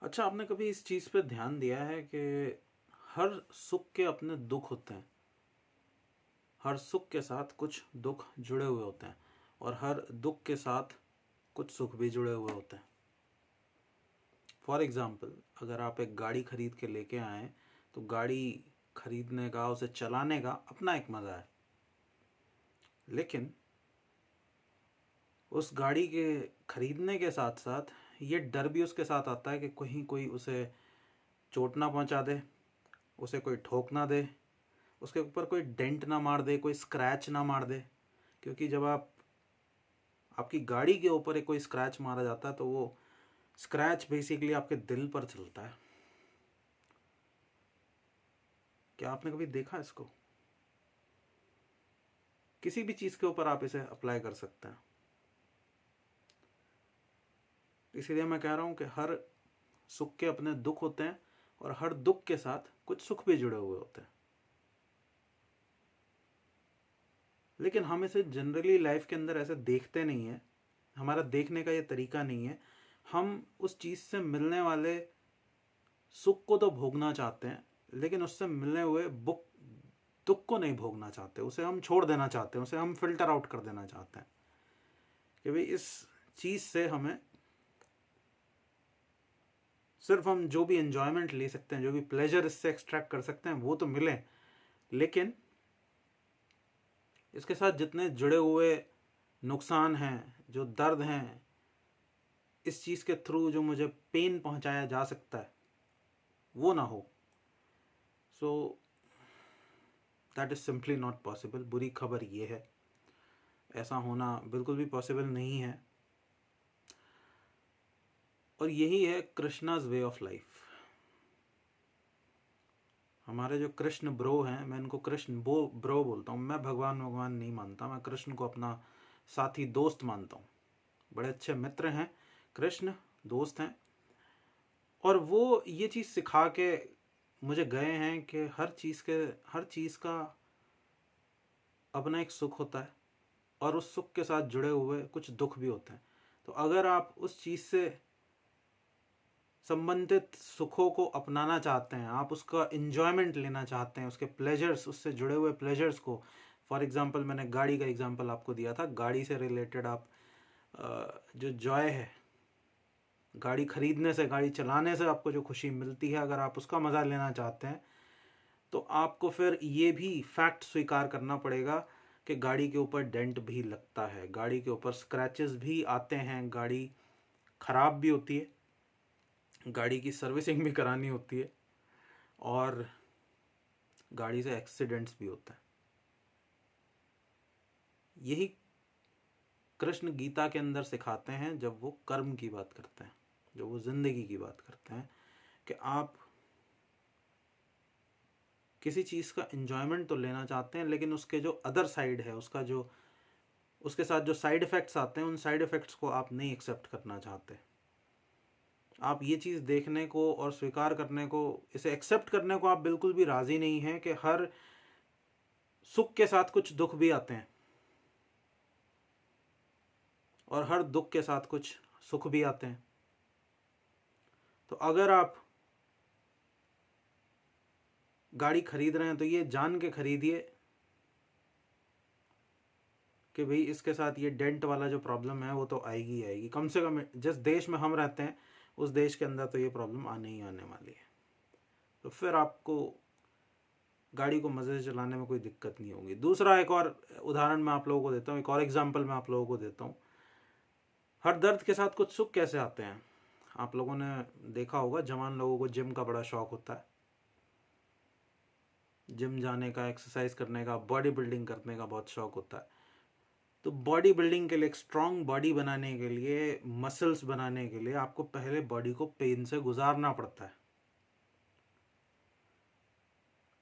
अच्छा, आपने कभी इस चीज़ पे ध्यान दिया है कि हर सुख के अपने दुख होते हैं। हर सुख के साथ कुछ दुख जुड़े हुए होते हैं और हर दुख के साथ कुछ सुख भी जुड़े हुए होते हैं। फॉर एग्ज़ाम्पल, अगर आप एक गाड़ी खरीद के लेके आए तो गाड़ी खरीदने का, उसे चलाने का अपना एक मज़ा है। लेकिन उस गाड़ी के खरीदने के साथ साथ ये डर भी उसके साथ आता है कि कहीं कोई उसे चोट ना पहुंचा दे, उसे कोई ठोक ना दे, उसके ऊपर कोई डेंट ना मार दे, कोई स्क्रैच ना मार दे। क्योंकि जब आपकी गाड़ी के ऊपर एक कोई स्क्रैच मारा जाता है तो वो स्क्रैच बेसिकली आपके दिल पर चलता है। क्या आपने कभी देखा इसको? किसी भी चीज़ के ऊपर आप इसे अप्लाई कर सकते हैं। इसीलिए मैं कह रहा हूँ कि हर सुख के अपने दुख होते हैं और हर दुख के साथ कुछ सुख भी जुड़े हुए होते हैं। लेकिन हम इसे जनरली लाइफ के अंदर ऐसे देखते नहीं है। हमारा देखने का ये तरीका नहीं है। हम उस चीज़ से मिलने वाले सुख को तो भोगना चाहते हैं, लेकिन उससे मिलने हुए दुख को नहीं भोगना चाहते। उसे हम छोड़ देना चाहते हैं, उसे हम फिल्टर आउट कर देना चाहते हैं कि भाई इस चीज़ से हमें सिर्फ हम जो भी एंजॉयमेंट ले सकते हैं, जो भी प्लेजर इससे एक्सट्रैक्ट कर सकते हैं वो तो मिले, लेकिन इसके साथ जितने जुड़े हुए नुकसान हैं, जो दर्द हैं, इस चीज़ के थ्रू जो मुझे पेन पहुंचाया जा सकता है वो ना हो। So that is simply not possible. बुरी खबर ये है, ऐसा होना बिल्कुल भी पॉसिबल नहीं है। और यही है कृष्णाज वे ऑफ लाइफ। हमारे जो कृष्ण ब्रो हैं, मैं इनको कृष्ण ब्रो बोलता हूँ। मैं भगवान नहीं मानता, मैं कृष्ण को अपना साथी दोस्त मानता हूँ। बड़े अच्छे मित्र हैं कृष्ण, दोस्त हैं। और वो ये चीज़ सिखा के मुझे गए हैं कि हर चीज़ का अपना एक सुख होता है और उस सुख के साथ जुड़े हुए कुछ दुख भी होते हैं। तो अगर आप उस चीज़ से संबंधित सुखों को अपनाना चाहते हैं, आप उसका इन्जॉयमेंट लेना चाहते हैं, उसके प्लेजर्स, उससे जुड़े हुए प्लेजर्स को, फॉर एग्जांपल मैंने गाड़ी का एग्जांपल आपको दिया था। गाड़ी से रिलेटेड आप जो जॉय है, गाड़ी खरीदने से, गाड़ी चलाने से आपको जो खुशी मिलती है, अगर आप उसका मज़ा लेना चाहते हैं तो आपको फिर ये भी फैक्ट स्वीकार करना पड़ेगा कि गाड़ी के ऊपर डेंट भी लगता है, गाड़ी के ऊपर स्क्रैचेस भी आते हैं, गाड़ी ख़राब भी होती है, गाड़ी की सर्विसिंग भी करानी होती है और गाड़ी से एक्सीडेंट्स भी होते हैं। यही कृष्ण गीता के अंदर सिखाते हैं जब वो कर्म की बात करते हैं, जब वो ज़िंदगी की बात करते हैं कि आप किसी चीज़ का एंजॉयमेंट तो लेना चाहते हैं, लेकिन उसके जो अदर साइड है, उसके साथ जो साइड इफ़ेक्ट्स आते हैं, उन साइड इफ़ेक्ट्स को आप नहीं एक्सेप्ट करना चाहते। आप ये चीज़ देखने को और स्वीकार करने को, इसे एक्सेप्ट करने को आप बिल्कुल भी राज़ी नहीं हैं कि हर सुख के साथ कुछ दुख भी आते हैं और हर दुख के साथ कुछ सुख भी आते हैं। तो अगर आप गाड़ी खरीद रहे हैं तो ये जान के खरीदिए कि भाई इसके साथ ये डेंट वाला जो प्रॉब्लम है वो तो आएगी ही आएगी। कम से कम जिस देश में हम रहते हैं उस देश के अंदर तो ये प्रॉब्लम आने ही आने वाली है। तो फिर आपको गाड़ी को मज़े से चलाने में कोई दिक्कत नहीं होगी। दूसरा एक और उदाहरण मैं आप लोगों को देता हूँ, एक और एग्जांपल मैं आप लोगों को देता हूँ। हर दर्द के साथ कुछ सुख कैसे आते हैं? आप लोगों ने देखा होगा, जवान लोगों को जिम का बड़ा शौक होता है, जिम जाने का, एक्सरसाइज करने का, बॉडी बिल्डिंग करने का बहुत शौक होता है। तो बॉडी बिल्डिंग के लिए, एक स्ट्रॉन्ग बॉडी बनाने के लिए, मसल्स बनाने के लिए आपको पहले बॉडी को पेन से गुजारना पड़ता है।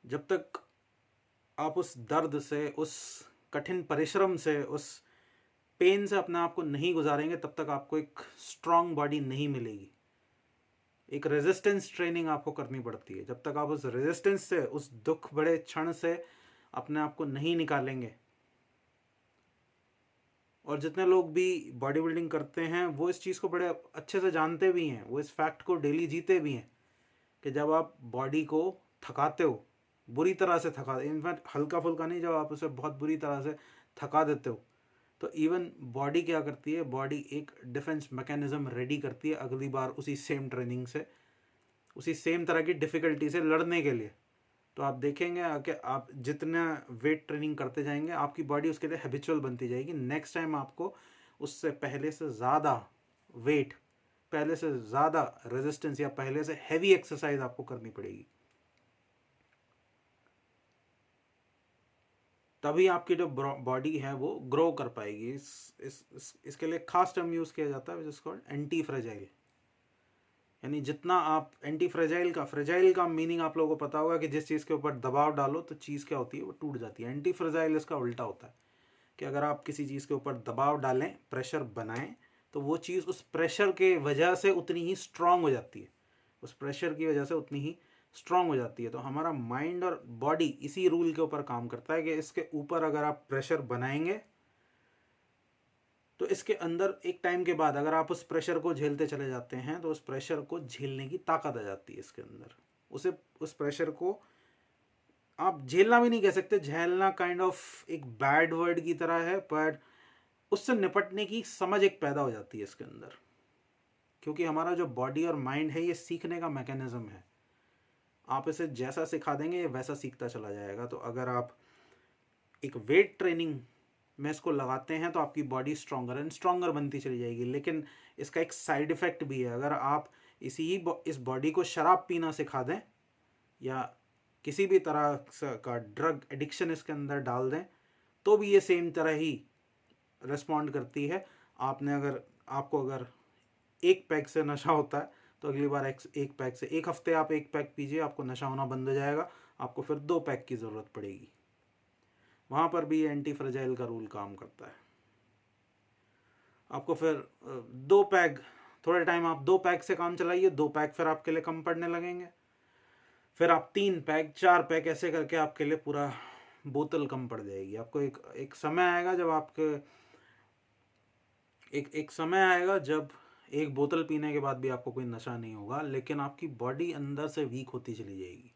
जब तक आप उस दर्द से, उस कठिन परिश्रम से, उस पेन से अपने आप को नहीं गुजारेंगे, तब तक आपको एक स्ट्रॉन्ग बॉडी नहीं मिलेगी। एक रेजिस्टेंस ट्रेनिंग आपको करनी पड़ती है। जब तक आप उस रेजिस्टेंस से, उस दुख बड़े क्षण से अपने आप को नहीं निकालेंगे और जितने लोग भी बॉडी बिल्डिंग करते हैं वो इस चीज़ को बड़े अच्छे से जानते भी हैं, वो इस फैक्ट को डेली जीते भी हैं कि जब आप बॉडी को थकाते हो, बुरी तरह से थका, इनफैक्ट हल्का फुल्का नहीं, जब आप उसे बहुत बुरी तरह से थका देते हो, तो इवन बॉडी क्या करती है, बॉडी एक डिफेंस मैकेनिज्म रेडी करती है अगली बार उसी सेम ट्रेनिंग से, उसी सेम तरह की डिफ़िकल्टी से लड़ने के लिए। तो आप देखेंगे कि आप जितना वेट ट्रेनिंग करते जाएंगे आपकी बॉडी उसके लिए हैबिचुअल बनती जाएगी। नेक्स्ट टाइम आपको उससे पहले से ज़्यादा वेट, पहले से ज़्यादा रेजिस्टेंस या पहले से हैवी एक्सरसाइज आपको करनी पड़ेगी, तभी आपकी जो बॉडी है वो ग्रो कर पाएगी। इसके लिए खास टर्म यूज़ किया जाता है which is called anti fragile. यानी जितना आप एंटी फ्रेजाइल का मीनिंग आप लोगों को पता होगा कि जिस चीज़ के ऊपर दबाव डालो तो चीज़ क्या होती है, वो टूट जाती है। एंटी फ्रेजाइल इसका उल्टा होता है कि अगर आप किसी चीज़ के ऊपर दबाव डालें, प्रेशर बनाएं, तो वो चीज़ उस प्रेशर के वजह से उतनी ही स्ट्रांग हो जाती है, उस प्रेशर की वजह से उतनी ही स्ट्रांग हो जाती है। तो हमारा माइंड और बॉडी इसी रूल के ऊपर काम करता है कि इसके ऊपर अगर आप प्रेशर बनाएंगे तो इसके अंदर एक टाइम के बाद अगर आप उस प्रेशर को झेलते चले जाते हैं तो उस प्रेशर को झेलने की ताकत आ जाती है इसके अंदर। उस प्रेशर को आप झेलना भी नहीं कह सकते, झेलना काइंड ऑफ एक बैड वर्ड की तरह है, पर उससे निपटने की समझ एक पैदा हो जाती है इसके अंदर। क्योंकि हमारा जो बॉडी और माइंड है ये सीखने का मैकेनिज्म है, आप इसे जैसा सिखा देंगे ये वैसा सीखता चला जाएगा। तो अगर आप एक वेट ट्रेनिंग में इसको लगाते हैं तो आपकी बॉडी स्ट्रॉन्गर एंड स्ट्रॉन्गर बनती चली जाएगी। लेकिन इसका एक साइड इफ़ेक्ट भी है, अगर आप इस बॉडी को शराब पीना सिखा दें या किसी भी तरह का ड्रग एडिक्शन इसके अंदर डाल दें तो भी ये सेम तरह ही रिस्पॉन्ड करती है। आपको अगर एक पैक से नशा होता है तो अगली बार एक पैक से, एक हफ्ते आप एक पैक पीजिए, आपको नशा होना बंद हो जाएगा, आपको फिर 2 पैक की ज़रूरत पड़ेगी। वहाँ पर भी एंटी फ्रेजाइल का रूल काम करता है। आपको फिर 2 पैक, थोड़े टाइम आप 2 पैक से काम चलाइए, 2 पैक फिर आपके लिए कम पड़ने लगेंगे, फिर आप 3 पैक 4 पैक ऐसे करके आपके लिए पूरा बोतल कम पड़ जाएगी। आपको एक समय आएगा जब आपके एक समय आएगा जब एक बोतल पीने के बाद भी आपको कोई नशा नहीं होगा, लेकिन आपकी बॉडी अंदर से वीक होती चली जाएगी।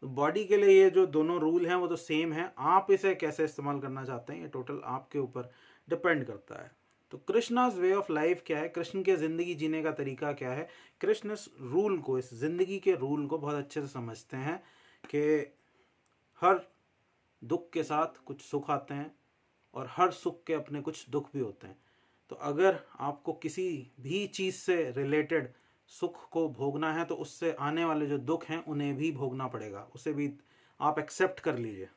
तो बॉडी के लिए ये जो दोनों रूल हैं वो तो सेम है, आप इसे कैसे इस्तेमाल करना चाहते हैं ये टोटल आपके ऊपर डिपेंड करता है। तो कृष्णाज वे ऑफ लाइफ क्या है, कृष्ण के ज़िंदगी जीने का तरीका क्या है। कृष्ण इस रूल को, इस ज़िंदगी के रूल को बहुत अच्छे से समझते हैं कि हर दुख के साथ कुछ सुख आते हैं और हर सुख के अपने कुछ दुख भी होते हैं। तो अगर आपको किसी भी चीज़ से रिलेटेड सुख को भोगना है तो उससे आने वाले जो दुख हैं उन्हें भी भोगना पड़ेगा, उसे भी आप एक्सेप्ट कर लीजिए,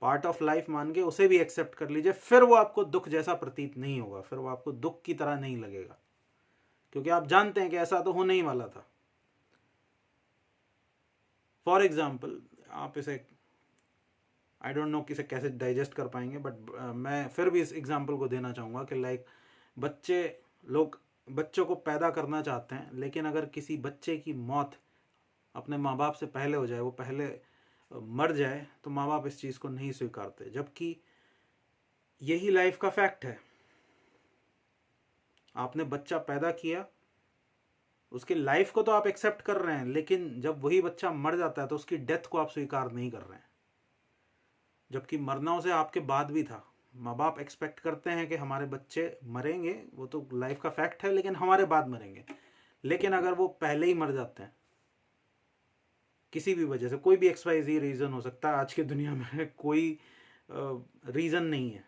पार्ट ऑफ लाइफ मान के उसे भी एक्सेप्ट कर लीजिए। फिर वो आपको दुख जैसा प्रतीत नहीं होगा, फिर वो आपको दुख की तरह नहीं लगेगा, क्योंकि आप जानते हैं कि ऐसा तो होने ही वाला था। फॉर एग्जाम्पल, आप इसे आई डोंट नो किसे कैसे डाइजेस्ट कर पाएंगे, बट मैं फिर भी इस एग्जाम्पल को देना चाहूँगा कि लाइक बच्चों को पैदा करना चाहते हैं, लेकिन अगर किसी बच्चे की मौत अपने माँ बाप से पहले हो जाए, वो पहले मर जाए, तो माँ बाप इस चीज़ को नहीं स्वीकारते, जबकि यही लाइफ का फैक्ट है। आपने बच्चा पैदा किया, उसकी लाइफ को तो आप एक्सेप्ट कर रहे हैं, लेकिन जब वही बच्चा मर जाता है तो उसकी डेथ को आप स्वीकार नहीं कर रहे हैं, जबकि मरना उसे आपके बाद भी था। माँ बाप एक्सपेक्ट करते हैं कि हमारे बच्चे मरेंगे, वो तो लाइफ का फैक्ट है, लेकिन हमारे बाद मरेंगे। लेकिन अगर वो पहले ही मर जाते हैं किसी भी वजह से, कोई भी XYZ रीज़न हो सकता है, आज की दुनिया में कोई रीज़न नहीं है,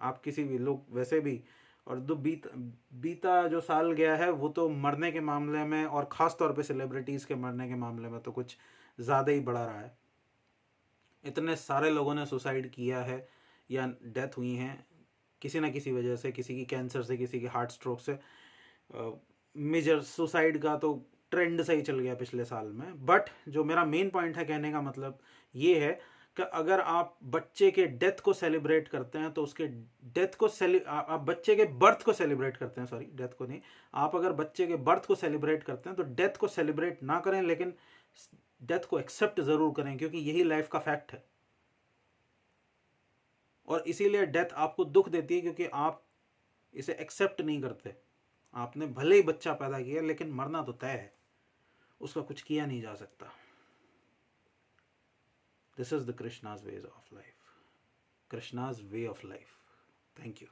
आप किसी भी लोग वैसे भी, और जो बीता जो साल गया है वो तो मरने के मामले में और ख़ास तौर पे सेलिब्रिटीज़ के मरने के मामले में तो कुछ ज़्यादा ही बढ़ा रहा है। इतने सारे लोगों ने सुसाइड किया है या डेथ हुई हैं किसी ना किसी वजह से, किसी की कैंसर से, किसी की हार्ट स्ट्रोक से। मेजर सुसाइड का तो ट्रेंड सही चल गया पिछले साल में। बट जो मेरा मेन पॉइंट है कहने का मतलब ये है कि अगर आप बच्चे के डेथ को सेलिब्रेट करते हैं तो उसके डेथ को आप बच्चे के बर्थ को सेलिब्रेट करते हैं, सॉरी डेथ को नहीं, आप अगर बच्चे के बर्थ को सेलिब्रेट करते हैं तो डेथ को सेलिब्रेट ना करें, लेकिन डेथ को एक्सेप्ट ज़रूर करें, क्योंकि यही लाइफ का फैक्ट है। और इसीलिए डेथ आपको दुख देती है, क्योंकि आप इसे एक्सेप्ट नहीं करते। आपने भले ही बच्चा पैदा किया, लेकिन मरना तो तय है, उसका कुछ किया नहीं जा सकता। This is the Krishna's ways of life, Krishna's way of life. Thank you.